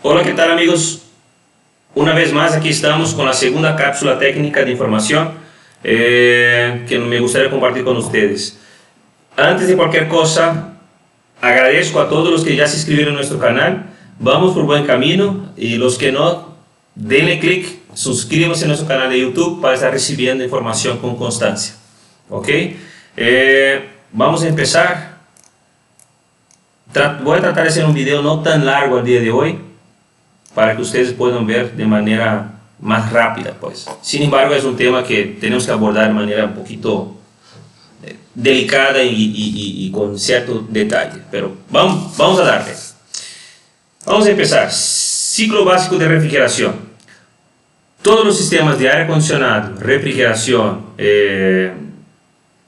Hola, ¿qué tal amigos? Una vez más aquí estamos con la segunda cápsula técnica de información que me gustaría compartir con ustedes. Antes de cualquier cosa, agradezco a todos los que ya se inscribieron a nuestro canal. Vamos por buen camino y los que no, denle click, suscríbanse a nuestro canal de YouTube para estar recibiendo información con constancia. ¿Ok? Vamos a empezar. Voy a tratar de hacer un video no tan largo el día de hoy, para que ustedes puedan ver de manera más rápida, pues. Sin embargo, es un tema que tenemos que abordar de manera un poquito delicada y con cierto detalle, pero vamos a darle. Vamos a empezar. Ciclo básico de refrigeración. Todos los sistemas de aire acondicionado, refrigeración,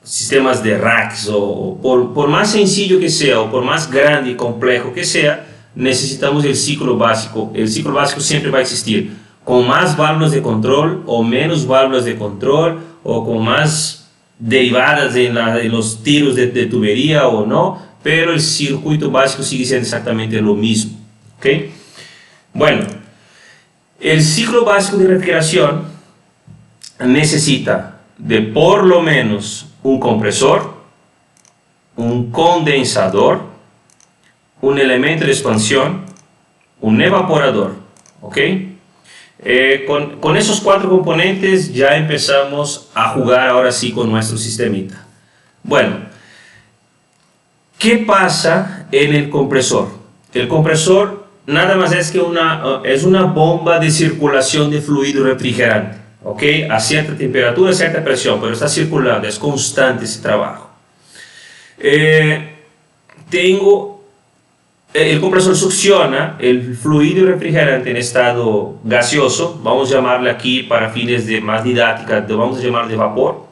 sistemas de racks, o por más sencillo que sea, o por más grande y complejo que sea, necesitamos el ciclo básico. El ciclo básico siempre va a existir, con más válvulas de control o menos válvulas de control, o con más derivadas en los tiros de tubería o no, pero el circuito básico sigue siendo exactamente lo mismo. ¿Okay? Bueno, el ciclo básico de refrigeración necesita de por lo menos un compresor, un condensador, un elemento de expansión, un evaporador. ¿Ok? Con esos cuatro componentes ya empezamos a jugar ahora sí con nuestro sistemita. Bueno, ¿qué pasa en el compresor? El compresor nada más es que es una bomba de circulación de fluido refrigerante, ¿ok? A cierta temperatura, a cierta presión, pero está circulando, es constante ese trabajo. El compresor succiona el fluido refrigerante en estado gaseoso, vamos a llamarle aquí para fines de más didáctica, vamos a llamarle de vapor,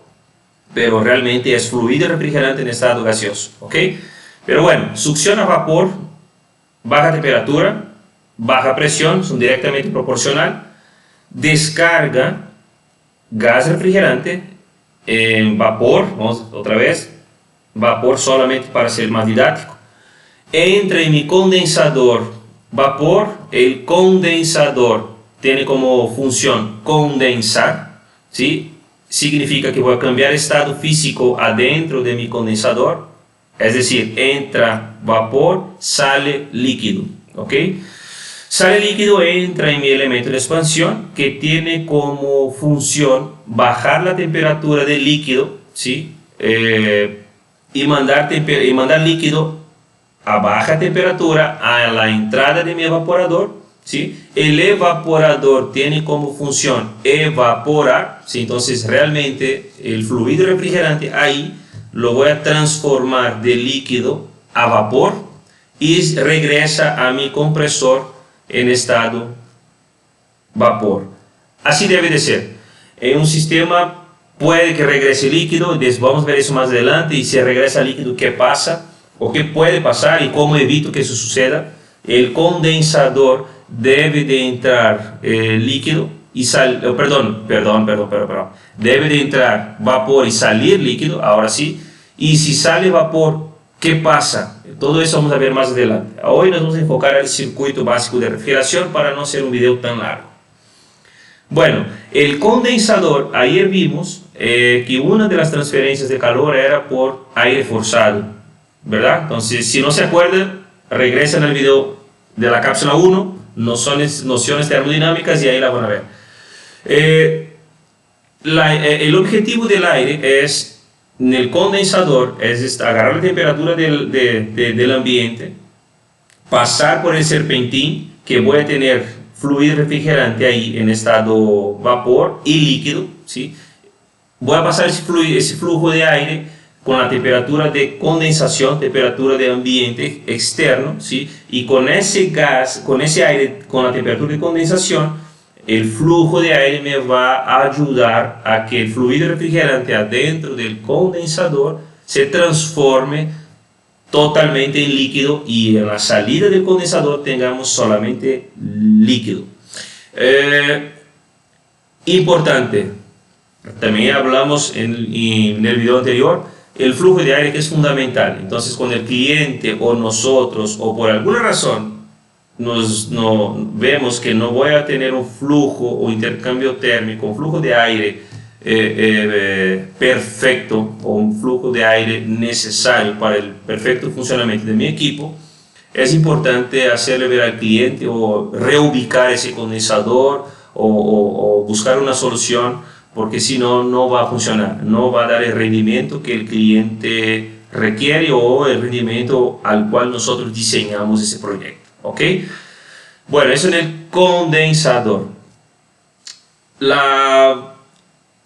pero realmente es fluido refrigerante en estado gaseoso, ¿ok? Pero bueno, succiona vapor, baja temperatura, baja presión, son directamente proporcional, descarga gas refrigerante en vapor, vamos otra vez, vapor solamente para ser más didáctico. Entra en mi condensador vapor. El condensador tiene como función condensar, ¿sí? Significa que voy a cambiar estado físico adentro de mi condensador, es decir, entra vapor, sale líquido, ¿ok? Sale líquido, entra en mi elemento de expansión, que tiene como función bajar la temperatura del líquido, ¿sí? Y mandar líquido a baja temperatura a la entrada de mi evaporador, ¿sí? El evaporador tiene como función evaporar, ¿sí? Entonces realmente el fluido refrigerante ahí lo voy a transformar de líquido a vapor y regresa a mi compresor en estado vapor. Así debe de ser. En un sistema puede que regrese líquido, vamos a ver eso más adelante, y si regresa líquido, ¿qué pasa? O qué puede pasar y cómo evito que eso suceda. El condensador debe de entrar líquido y debe de entrar vapor y salir líquido, ahora sí. Y si sale vapor, ¿qué pasa? Todo eso vamos a ver más adelante. Hoy nos vamos a enfocar en el circuito básico de refrigeración para no hacer un video tan largo. Bueno, el condensador, ayer vimos que una de las transferencias de calor era por aire forzado, ¿verdad? Entonces, si no se acuerdan, regresen al video de la cápsula 1, nociones termodinámicas, y ahí la van a ver. El objetivo del aire es, en el condensador, es agarrar la temperatura del ambiente, pasar por el serpentín, que voy a tener fluido refrigerante ahí en estado vapor y líquido, ¿sí? Voy a pasar ese flujo de aire con la temperatura de condensación, temperatura de ambiente externo, ¿sí? Y con ese gas, con ese aire, con la temperatura de condensación, el flujo de aire me va a ayudar a que el fluido refrigerante adentro del condensador se transforme totalmente en líquido, y en la salida del condensador tengamos solamente líquido. Importante, también hablamos en el video anterior, el flujo de aire, que es fundamental. Entonces, cuando el cliente o nosotros, o por alguna razón vemos que no voy a tener un flujo o intercambio térmico, un flujo de aire perfecto o un flujo de aire necesario para el perfecto funcionamiento de mi equipo, es importante hacerle ver al cliente o reubicar ese condensador o buscar una solución, porque si no, no va a funcionar, no va a dar el rendimiento que el cliente requiere o el rendimiento al cual nosotros diseñamos ese proyecto. ¿Ok? Bueno, eso en el condensador.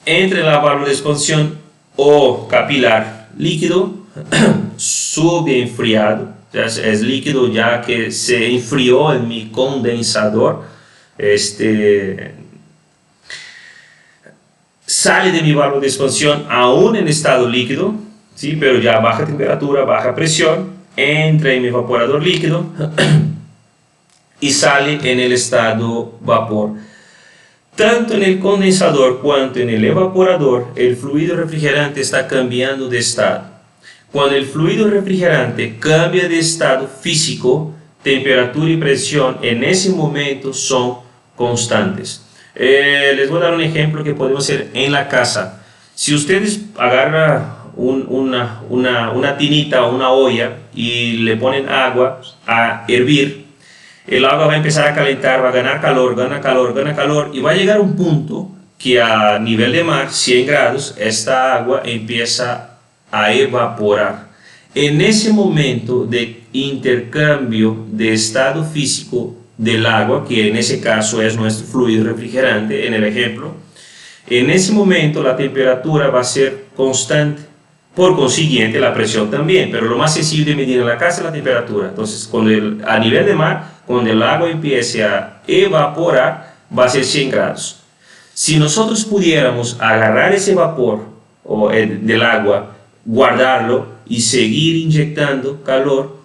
Entre la válvula de expansión o capilar líquido subenfriado, es líquido ya que se enfrió en mi condensador, sale de mi válvula de expansión aún en estado líquido, ¿sí? Pero ya a baja temperatura, baja presión, entra en mi evaporador líquido y sale en el estado vapor. Tanto en el condensador cuanto en el evaporador, el fluido refrigerante está cambiando de estado. Cuando el fluido refrigerante cambia de estado físico, temperatura y presión en ese momento son constantes. Les voy a dar un ejemplo que podemos hacer en la casa. Si ustedes agarran una tinita o una olla y le ponen agua a hervir, el agua va a empezar a calentar, va a ganar calor, gana calor, gana calor, y va a llegar un punto que a nivel de mar, 100 grados, esta agua empieza a evaporar. En ese momento de intercambio de estado físico del agua, que en ese caso es nuestro fluido refrigerante, en el ejemplo, en ese momento la temperatura va a ser constante. Por consiguiente, la presión también, pero lo más sencillo de medir en la casa es la temperatura. Entonces, a nivel de mar, cuando el agua empiece a evaporar, va a ser 100 grados. Si nosotros pudiéramos agarrar ese vapor del agua, guardarlo y seguir inyectando calor,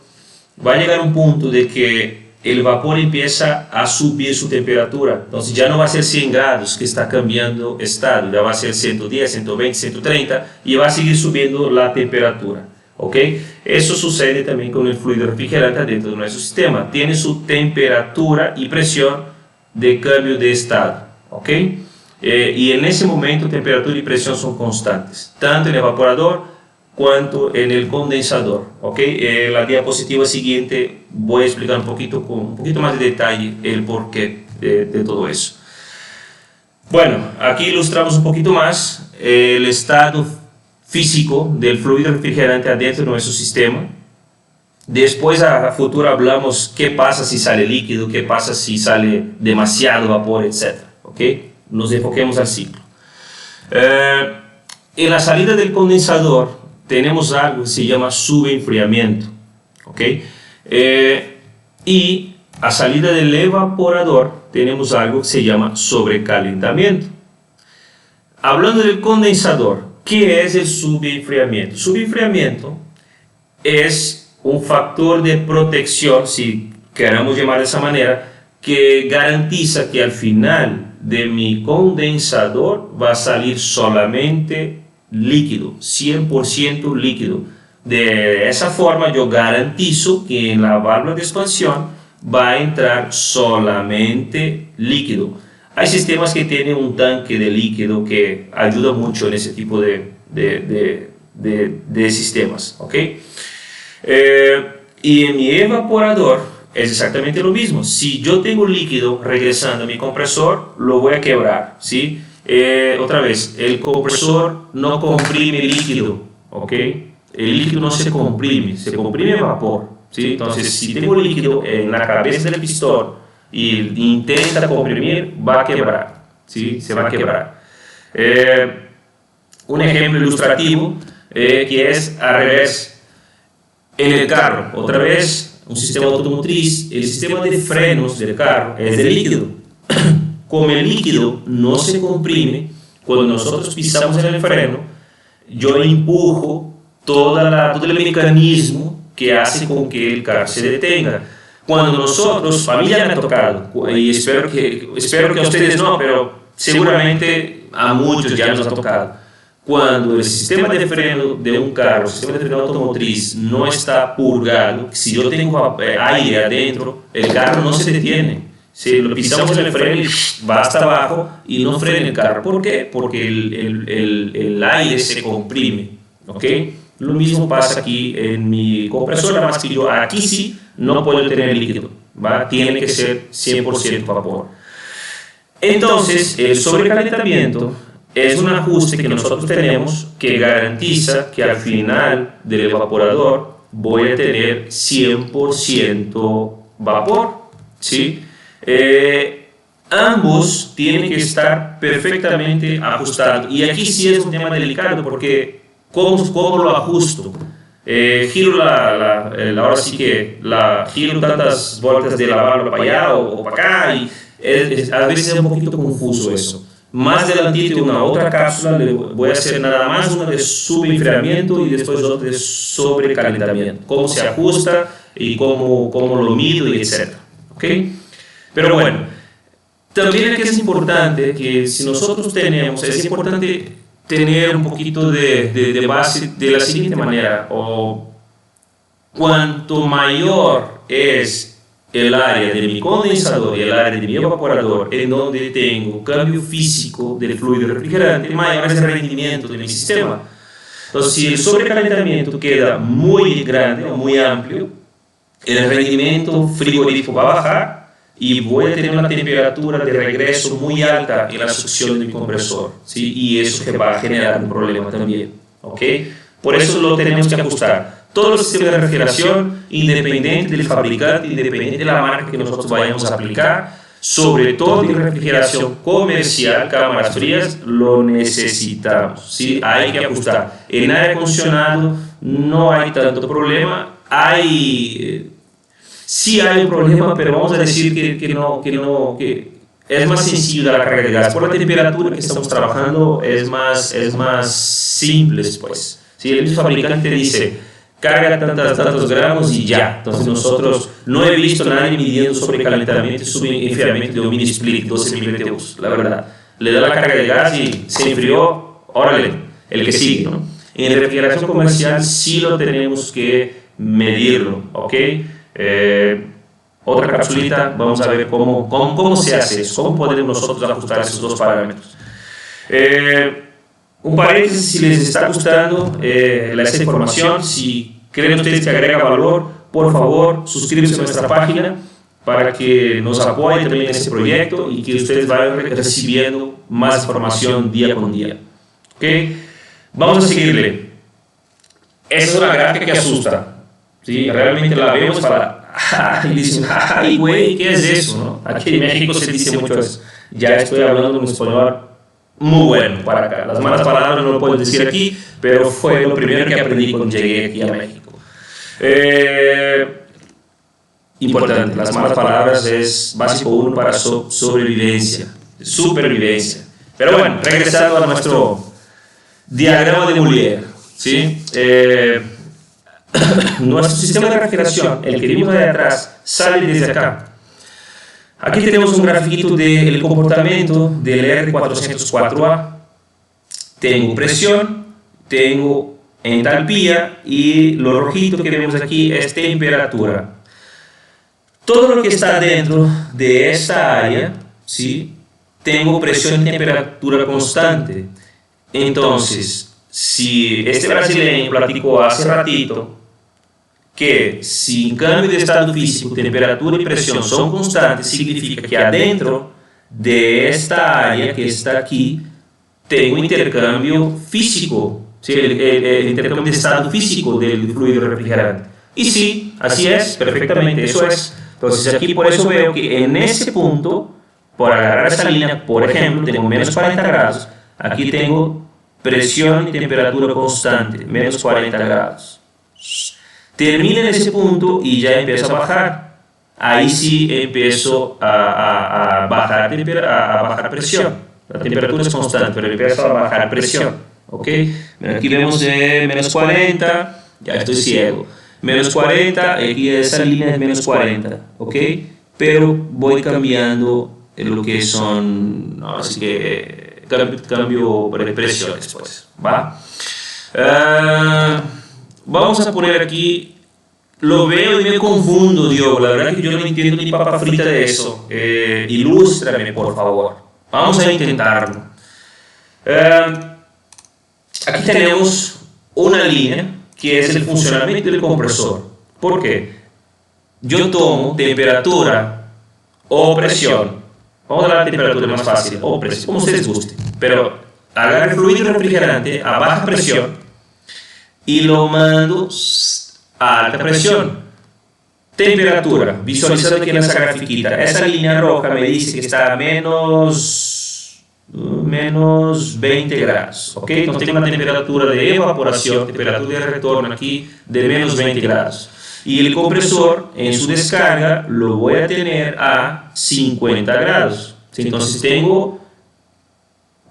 va a llegar un punto de que el vapor empieza a subir su temperatura. Entonces ya no va a ser 100 grados que está cambiando estado, ya va a ser 110, 120, 130 y va a seguir subiendo la temperatura. ¿Ok? Eso sucede también con el fluido refrigerante dentro de nuestro sistema. Tiene su temperatura y presión de cambio de estado. ¿Ok? Y en ese momento temperatura y presión son constantes, tanto en el evaporador cuanto en el condensador. ¿Ok? La diapositiva siguiente voy a explicar con un poquito más de detalle el porqué de todo eso. Bueno, aquí ilustramos un poquito más el estado físico del fluido refrigerante adentro de nuestro sistema. Después a futuro hablamos qué pasa si sale líquido, qué pasa si sale demasiado vapor, etc. ¿Ok? Nos enfoquemos al ciclo. En la salida del condensador tenemos algo que se llama subenfriamiento. ¿Ok? Y a salida del evaporador tenemos algo que se llama sobrecalentamiento. Hablando del condensador, ¿qué es el subenfriamiento? Subenfriamiento es un factor de protección, si queramos llamar de esa manera, que garantiza que al final de mi condensador va a salir solamente líquido, 100% líquido. De esa forma yo garantizo que en la válvula de expansión va a entrar solamente líquido. Hay sistemas que tienen un tanque de líquido que ayuda mucho en ese tipo de sistemas. ¿Ok? Y en mi evaporador es exactamente lo mismo. Si yo tengo líquido regresando a mi compresor, lo voy a quebrar, ¿sí? Otra vez, el compresor no comprime líquido, ¿ok? El líquido no se comprime vapor, ¿sí? Entonces, si tengo líquido en la cabeza del pistón y intenta comprimir, va a quebrar, ¿sí? Se va a quebrar. Un ejemplo ilustrativo que es al revés. En el carro, otra vez, un sistema automotriz, el sistema de frenos del carro es de líquido. Como el líquido no se comprime, cuando nosotros pisamos en el freno, yo empujo todo el mecanismo que hace con que el carro se detenga. Cuando nosotros, a mí ya me ha tocado, y espero que a ustedes no, pero seguramente a muchos ya nos ha tocado. cuando el sistema de freno de un carro, el sistema de freno automotriz no está purgado, si yo tengo aire adentro, el carro no se detiene. Si lo pisamos en el freno y va hasta abajo y no frena el carro. ¿Por qué? Porque el aire se comprime. ¿Ok? Lo mismo pasa aquí en mi compresora, más que yo aquí sí no puedo tener líquido. ¿Va? Tiene que ser 100% vapor. Entonces, el sobrecalentamiento es un ajuste que nosotros tenemos que garantiza que al final del evaporador voy a tener 100% vapor, ¿sí? Ambos tienen que estar perfectamente ajustados. Y aquí sí es un tema delicado porque ¿cómo lo ajusto? Giro ahora sí que giro tantas vueltas de la válvula para allá o para acá y a veces es un poquito confuso eso. Más adelantito en una otra cápsula le voy a hacer nada más una de subenfriamiento y después otra de sobrecalentamiento. Cómo se ajusta y cómo lo mido y etc. ¿Okay? Pero bueno, también aquí es importante que si nosotros es importante tener un poquito de base de la siguiente manera, o cuanto mayor es el área de mi condensador y el área de mi evaporador en donde tengo cambio físico del fluido refrigerante, mayor es el rendimiento de mi sistema. Entonces, si el sobrecalentamiento queda muy grande o muy amplio, el rendimiento frigorífico va a bajar y voy a tener una temperatura de regreso muy alta en la succión de mi compresor, ¿sí? Y eso que va a generar un problema también, ¿ok? Por eso lo tenemos que ajustar. Todos los sistemas de refrigeración, independiente del fabricante, independiente de la marca que nosotros vayamos a aplicar, sobre todo en refrigeración comercial, cámaras frías, lo necesitamos, ¿sí? Hay que ajustar. En aire acondicionado no hay tanto problema, sí hay un problema, pero vamos a decir que es más sencillo de la carga de gas. Por la temperatura que estamos trabajando es más simple después. ¿Sí? El mismo fabricante dice, carga tantos gramos y ya. Entonces nosotros, no he visto a nadie midiendo sobrecalentamiento y subenfriamiento de un mini split 12.000 BTUs, la verdad. Le da la carga de gas y se enfrió, órale, el que sigue, ¿no? En refrigeración comercial sí lo tenemos que medirlo, ¿ok? Otra capsulita, vamos a ver cómo se hace eso, cómo podemos nosotros ajustar esos dos parámetros. Un paréntesis, si les está gustando esta información, si creen ustedes que agrega valor, por favor, suscríbanse a nuestra página para que nos apoyen también en este proyecto y que ustedes vayan recibiendo más información día con día. ¿Okay? Vamos a seguirle. Esta es una gráfica que asusta. ¿Sí? Realmente la vemos y dicen, ay güey, ¿qué es eso? ¿No? Aquí en México se dice mucho eso. Ya estoy hablando en español muy bueno para acá. Las malas palabras no lo puedo decir aquí, pero fue lo primero que aprendí cuando llegué aquí a México. Importante, las malas palabras es básico uno para supervivencia. Pero bueno, regresando a nuestro diagrama de Moulier, ¿sí? Nuestro sistema de refrigeración, el que vimos de atrás, sale desde acá. Aquí tenemos un grafiquito del comportamiento del R404A. Tengo presión, tengo entalpía y lo rojito que vemos aquí es temperatura. Todo lo que está dentro de esta área, ¿sí? Tengo presión y temperatura constante. Entonces, si este brasileño platicó hace ratito que si en cambio de estado físico, temperatura y presión son constantes, significa que adentro de esta área que está aquí, tengo intercambio físico, ¿sí? el intercambio de estado físico del fluido refrigerante. Y sí, así es, perfectamente, eso es. Entonces aquí por eso veo que en ese punto, por agarrar esa línea, por ejemplo, tengo menos 40 grados, aquí tengo presión y temperatura constante, menos 40 grados. Termina en ese punto y ya empiezo a bajar. Ahí sí empiezo a bajar presión. La temperatura es constante, pero empiezo a bajar presión. ¿Ok? Aquí vemos menos 40, ya estoy ciego. Menos 40, aquí esa línea es menos 40. ¿Ok? Pero voy cambiando lo que son, no, así que cambio de presión después, ¿va? Vamos a poner aquí, lo veo y me confundo, Diogo, la verdad que yo no entiendo ni papa frita de eso. Ilústrame, por favor. Vamos a intentarlo. Aquí tenemos una línea que es el funcionamiento del compresor. ¿Por qué? Yo tomo temperatura o presión. Vamos a dar la temperatura más fácil, o presión, como ustedes gusten. Pero agarro el fluido refrigerante a baja presión y lo mando a alta presión. Temperatura, visualizando aquí en esa grafiquita. Esa línea roja me dice que está a menos 20 grados. ¿Ok? Entonces tengo una temperatura de evaporación, temperatura de retorno aquí de menos 20 grados. Y el compresor en su descarga lo voy a tener a 50 grados. Entonces tengo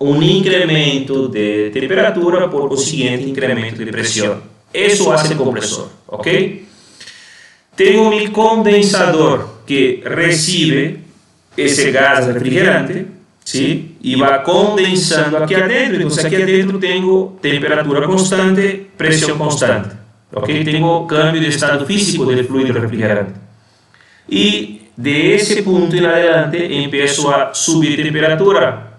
un incremento de temperatura, por consiguiente incremento de presión. Eso hace el compresor. ¿Ok? Tengo mi condensador que recibe ese gas refrigerante, ¿sí? Y va condensando aquí adentro. Entonces aquí adentro tengo temperatura constante, presión constante. Okay, tengo cambio de estado físico del fluido refrigerante. Y de ese punto en adelante empiezo a subir temperatura,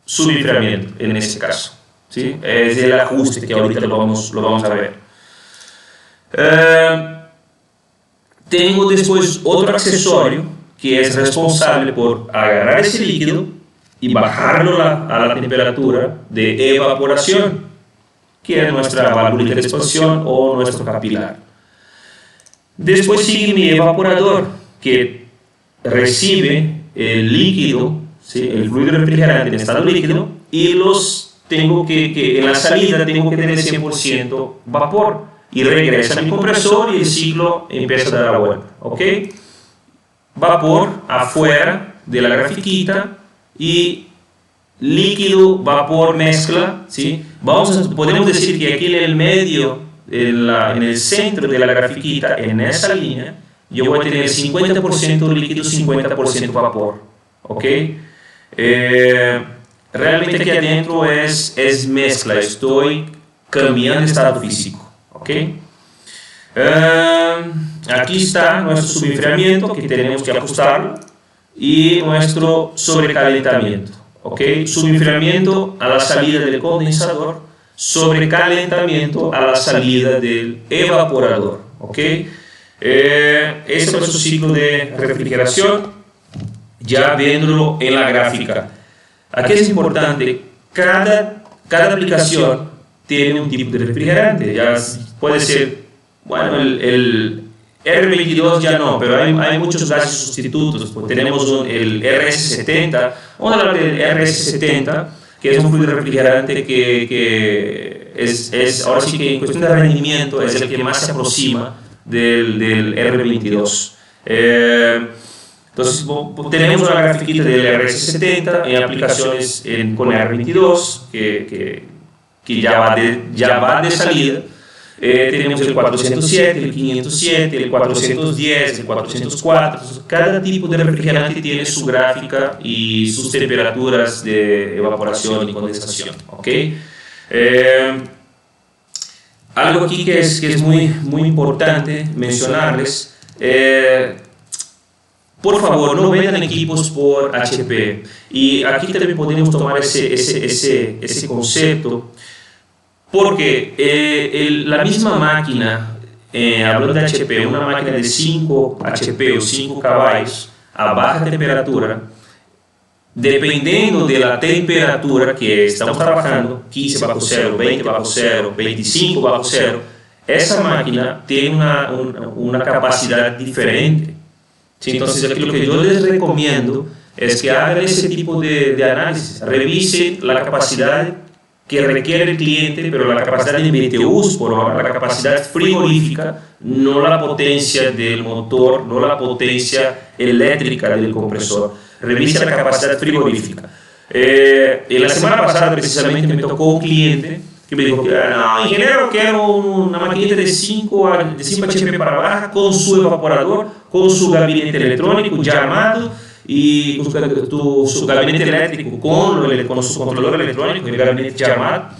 subenfriamiento en este caso. ¿Sí? Es el ajuste que ahorita lo vamos a ver. Tengo después otro accesorio que es responsable por agarrar ese líquido y bajarlo a la temperatura de evaporación, que es nuestra válvula de expansión o nuestro capilar. Después sigue mi evaporador, que recibe el líquido, ¿sí? El fluido refrigerante en estado líquido, y los tengo que en la salida tengo que tener 100% vapor, y regresa a mi compresor y el ciclo empieza a dar la vuelta. ¿Ok? Vapor afuera de la grafiquita y líquido, vapor, mezcla, ¿sí? Podemos decir que aquí en el medio, en el centro de la grafiquita, en esa línea, yo voy a tener 50% líquido, 50% vapor. ¿Ok? Realmente aquí adentro es mezcla, estoy cambiando de estado físico. ¿Ok? Aquí está nuestro subenfriamiento, que tenemos que ajustarlo, y nuestro sobrecalentamiento. ¿Ok? Subenfriamiento a la salida del condensador, sobrecalentamiento a la salida del evaporador. ¿Ok? Este es nuestro ciclo de refrigeración, ya viéndolo en la gráfica. Aquí es importante, cada aplicación tiene un tipo de refrigerante. Ya puede ser, bueno, el R22 ya no, pero hay muchos gases sustitutos. Pues tenemos el RS70, vamos a hablar del RS70, que es un fluido refrigerante que es ahora sí que en cuestión de rendimiento es el que más se aproxima del R22. Entonces tenemos una grafiquita del RS70 en aplicaciones con R22 que ya va de salida. Tenemos el 407, el 507, el 410, el 404. Cada tipo de refrigerante tiene su gráfica y sus temperaturas de evaporación y condensación. ¿Okay? Algo aquí que es muy importante mencionarles. Por favor, no vendan equipos por HP. Y aquí también podemos tomar ese concepto. Porque la misma máquina, hablando de HP, una máquina de 5 HP o 5 caballos a baja temperatura, dependiendo de la temperatura que estamos trabajando, 15 bajo cero, 20 bajo cero, 25 bajo cero, esa máquina tiene una capacidad diferente. ¿Sí? Entonces, aquí lo que yo les recomiendo es que hagan ese tipo de análisis, revisen la capacidad que requiere el cliente, pero la capacidad de BTUs, por ahora, la capacidad frigorífica, no la potencia del motor, no la potencia eléctrica del compresor. Revisa la capacidad frigorífica. En la semana pasada, precisamente, me tocó un cliente que me dijo, no, ingeniero, quiero una maquinita de 5 HP para baja, con su evaporador, con su gabinete electrónico ya armado, y su gabinete eléctrico con su controlador electrónico, el gabinete llamado,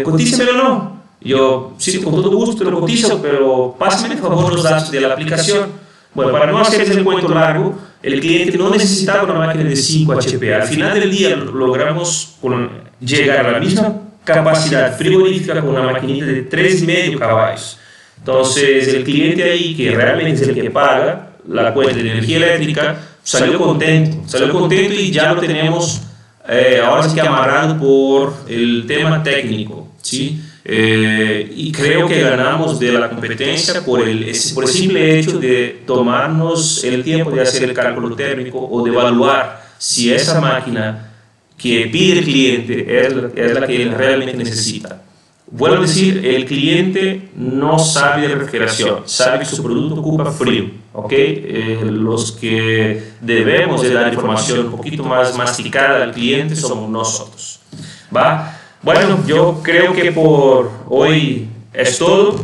cotízamelo o no. Yo, sí, con todo gusto te lo cotizo, pero pásame por favor los datos de la aplicación. Bueno, para no hacerles el cuento largo, el cliente no necesitaba una máquina de 5 HP. Al final del día logramos llegar a la misma capacidad frigorífica con una maquinita de 3,5 caballos. Entonces, el cliente ahí, que realmente es el que paga la cuenta de energía eléctrica, salió contento y ya lo tenemos ahora sí que amarrado por el tema técnico, ¿sí? Y creo que ganamos de la competencia por el simple hecho de tomarnos el tiempo de hacer el cálculo térmico o de evaluar si esa máquina que pide el cliente es la que él realmente necesita. Vuelvo a decir, el cliente no sabe de refrigeración, sabe que su producto ocupa frío, ¿ok? Los que debemos de dar información un poquito más masticada al cliente somos nosotros, ¿va? Bueno, yo creo que por hoy es todo.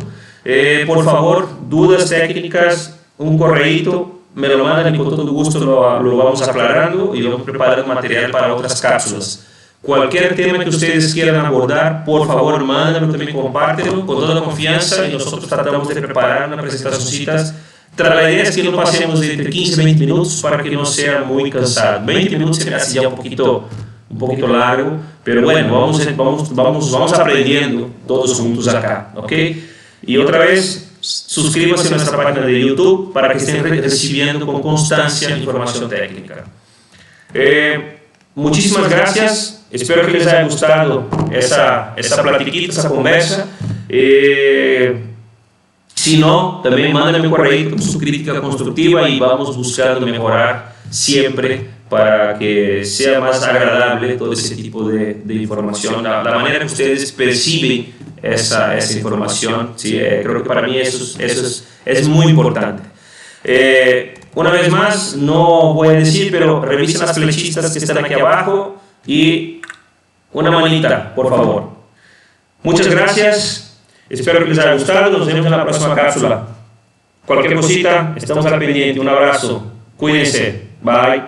Por favor, dudas técnicas, un correíto, me lo mandan y con todo gusto lo vamos aclarando y vamos preparando material para otras cápsulas. Cualquier tema que ustedes quieran abordar, por favor, mándenlo, también compártelo con toda confianza y nosotros tratamos de preparar una presentación. La idea es que no pasemos de entre 15 y 20 minutos para que no sea muy cansado. 20 minutos se me hace ya un poquito largo, pero bueno, vamos aprendiendo todos juntos acá, ¿ok? Y otra vez, suscríbanse a nuestra página de YouTube para que estén recibiendo con constancia información técnica. Muchísimas gracias, espero que les haya gustado esa platiquita, esa conversa. Si no, también mándenme un correo con su crítica constructiva y vamos buscando mejorar siempre para que sea más agradable todo ese tipo de información, la manera que ustedes perciben esa información, ¿sí? Creo que para mí eso es muy importante. Una vez más, no voy a decir, pero revisen las flechitas que están aquí abajo y una manita, por favor. Muchas gracias, espero que les haya gustado, nos vemos en la próxima cápsula. Cualquier cosita, estamos al pendiente, un abrazo, cuídense, bye.